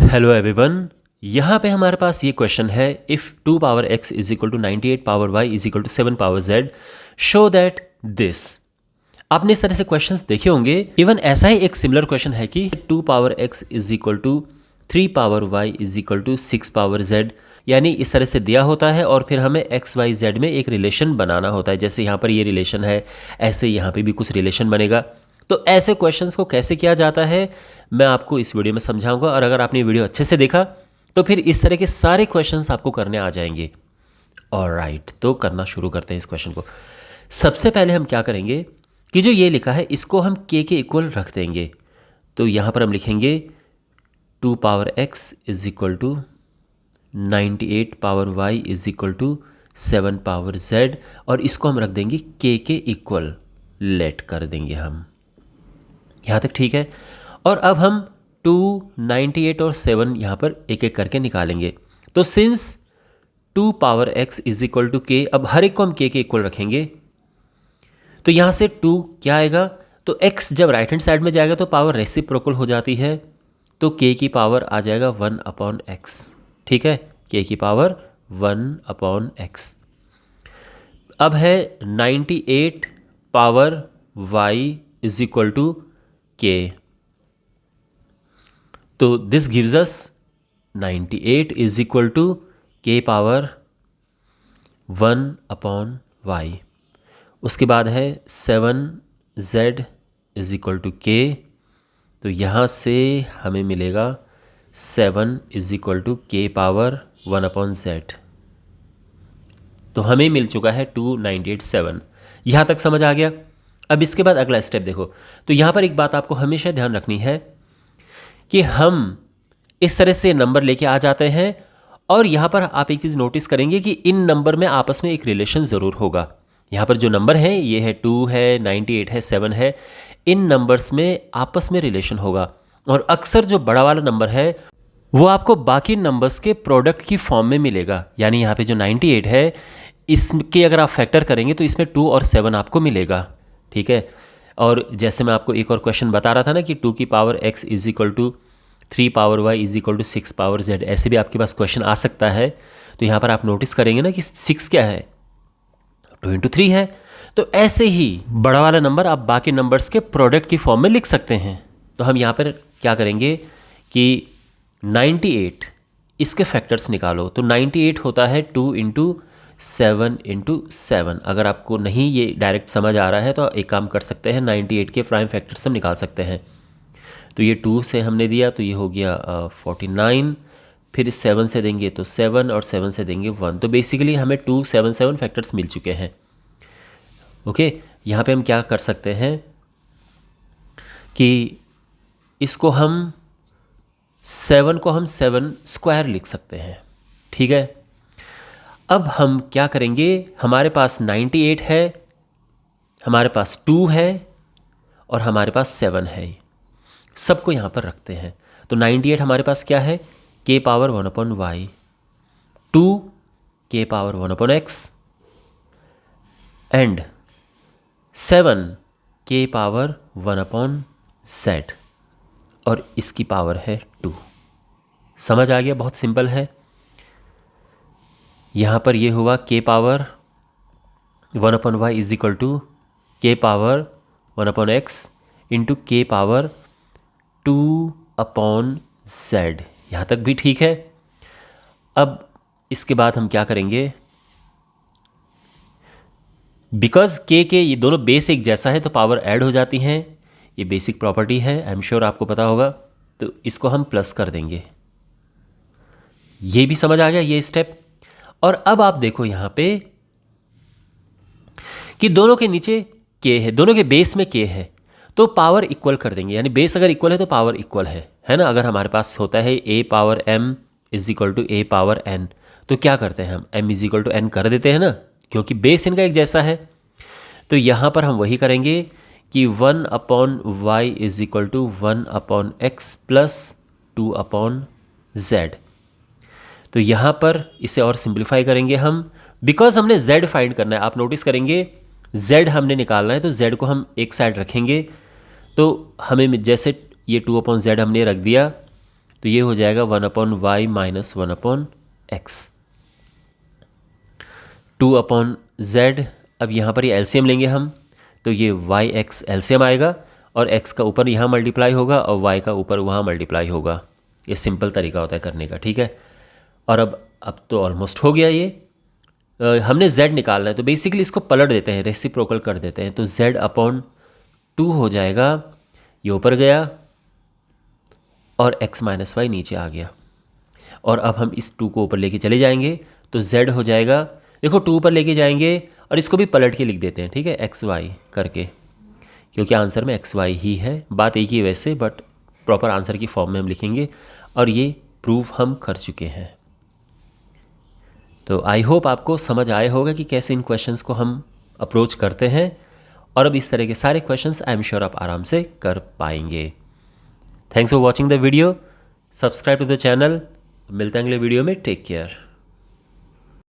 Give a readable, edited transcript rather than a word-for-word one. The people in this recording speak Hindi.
Hello everyone. यहाँ पे हमारे पास ये क्वेश्चन है, if 2 power x is equal to 98 power y is equal to 7 power z, show that this. आपने इस तरह से क्वेश्चंस देखे होंगे। इवन ऐसा ही एक सिमिलर क्वेश्चन है कि 2 power x is equal to 3 power y is equal to 6 power z, यानी इस तरह से दिया होता है और फिर हमें x y z में एक रिलेशन बनाना होता है। जैसे यहाँ पर ये रिलेशन है, ऐसे यहाँ पे भी कुछ रिलेशन बनेगा। तो ऐसे क्वेश्चंस को कैसे किया जाता है मैं आपको इस वीडियो में समझाऊंगा, और अगर आपने वीडियो अच्छे से देखा तो फिर इस तरह के सारे क्वेश्चंस आपको करने आ जाएंगे। ऑलराइट, तो करना शुरू करते हैं इस क्वेश्चन को। सबसे पहले हम क्या करेंगे कि जो ये लिखा है इसको हम k के इक्वल रख देंगे। तो यहाँ पर हम लिखेंगे 2 power x is equal to 98 power y is equal to 7 power z, और इसको हम रख देंगे k के इक्वल, लेट कर देंगे हम। यहाँ तक ठीक है। और अब हम 2, 98 और 7 यहाँ पर एक एक करके निकालेंगे। तो since 2 power x is equal to k, अब हर एक को हम k के इक्वल रखेंगे। तो यहाँ से 2 क्या आएगा, तो x जब राइट हैंड साइड में जाएगा तो पावर रेसिप्रोकल हो जाती है, तो k की पावर आ जाएगा 1 अपॉन x। ठीक है, k की पावर 1 अपॉन x। अब है 98 power y is equal to k, तो this gives us 98 is equal to k power 1 upon y। उसके बाद है 7z is equal to k, तो यहाँ से हमें मिलेगा 7 is equal to k power 1 upon z। तो हमें मिल चुका है 298 7। यहाँ तक समझ आ गया। अब इसके बाद अगला स्टेप देखो। तो यहाँ पर एक बात आपको हमेशा ध्यान रखनी है कि हम इस तरह से नंबर लेके आ जाते हैं, और यहाँ पर आप एक चीज़ नोटिस करेंगे कि इन नंबर में आपस में एक रिलेशन ज़रूर होगा। यहाँ पर जो नंबर है ये है 2 है, 98 है, 7 है, इन नंबर्स में आपस में रिलेशन होगा। और अक्सर जो बड़ा वाला नंबर है वो आपको बाकी नंबर्स के प्रोडक्ट की फॉर्म में मिलेगा। यानी यहाँ पे जो 98 है इसके अगर आप फैक्टर करेंगे तो इसमें 2 और 7 आपको मिलेगा। ठीक है। और जैसे मैं आपको एक और क्वेश्चन बता रहा था ना कि 2 की power x is equal to 3 power y is equal to 6 power z, ऐसे भी आपके पास क्वेश्चन आ सकता है। तो यहाँ पर आप नोटिस करेंगे ना कि 6 क्या है, 2 इंटू 3 है। तो ऐसे ही बड़ा वाला नंबर आप बाकी नंबर्स के प्रोडक्ट की फॉर्म में लिख सकते हैं। तो हम यहाँ पर क्या करेंगे कि 98 इसके फैक्टर्स निकालो। तो 98 होता है 2 इंटू 7 इंटू 7। अगर आपको नहीं ये डायरेक्ट समझ आ रहा है तो एक काम कर सकते हैं, 98 के प्राइम फैक्टर्स हम निकाल सकते हैं। तो ये 2 से हमने दिया तो ये हो गया 49, फिर 7 से देंगे तो 7, और 7 से देंगे 1। तो बेसिकली हमें 2, 7, 7 फैक्टर्स मिल चुके हैं। ओके, यहाँ पे हम क्या कर सकते हैं कि इसको हम 7 को हम 7 स्क्वायर लिख सकते हैं। ठीक है। अब हम क्या करेंगे, हमारे पास 98 है, हमारे पास 2 है और हमारे पास 7 है। सबको यहाँ पर रखते हैं। तो 98 हमारे पास क्या है, k power 1 upon y, 2 k power 1 upon x, and 7 k power 1 upon z, और इसकी पावर है 2। समझ आ गया, बहुत सिंपल है। यहाँ पर ये हुआ k power 1 upon y is equal to k power 1 upon x into k power 2 upon z। यहाँ तक भी ठीक है। अब इसके बाद हम क्या करेंगे, बिकॉज k के ये दोनों बेस एक जैसा है तो पावर ऐड हो जाती हैं, ये बेसिक प्रॉपर्टी है, आई एम श्योर आपको पता होगा। तो इसको हम प्लस कर देंगे। ये भी समझ आ गया ये स्टेप। और अब आप देखो यहाँ पे कि दोनों के नीचे k है, दोनों के बेस में k है, तो पावर इक्वल कर देंगे। यानी बेस अगर इक्वल है तो पावर इक्वल है ना। अगर हमारे पास होता है a power m is equal to a power n, तो क्या करते हैं हम m is equal to n कर देते हैं ना, क्योंकि बेस इनका एक जैसा है। तो यहाँ पर हम वही करेंगे कि 1 upon y is equal to 1 upon x plus 2 upon z। तो यहाँ पर इसे और सिंप्लीफाई करेंगे हम, बिकॉज हमने z फाइंड करना है। आप नोटिस करेंगे z हमने निकालना है, तो z को हम एक साइड रखेंगे। तो हमें जैसे ये 2 अपॉन z हमने रख दिया, तो ये हो जाएगा 1/y माइनस 1/x। 2/z, अब यहाँ पर ये एलसीएम लेंगे हम, तो ये yx एलसीएम आएगा और x का ऊपर यहाँ मल्टीप्लाई होगा और y का ऊपर वहाँ मल्टीप्लाई होगा। ये सिंपल तरीका होता है करने का, ठीक है। और अब तो ऑलमोस्ट हो गया ये। हमने z निकालना है, तो बेसिकली इसको पलट देते हैं, रेसिप्रोकल कर देते हैं, तो z/2 हो जाएगा, ये ऊपर गया और x माइनस वाई नीचे आ गया। और अब हम इस 2 को ऊपर लेके चले जाएंगे, तो z हो जाएगा, देखो 2 ऊपर लेके जाएंगे और इसको भी पलट के लिख देते हैं, ठीक है, एक्स वाई करके, क्योंकि आंसर में एक्स वाई ही है। बात एक ही वैसे, बट प्रॉपर आंसर की फॉर्म में हम लिखेंगे और ये प्रूफ हम कर चुके हैं। तो आई होप आपको समझ आया होगा कि कैसे इन क्वेश्चंस को हम अप्रोच करते हैं, और अब इस तरह के सारे क्वेश्चंस आई एम श्योर आप आराम से कर पाएंगे। Thanks for watching the video, subscribe to the channel. मिलते हैं अगले वीडियो में, टेक केयर।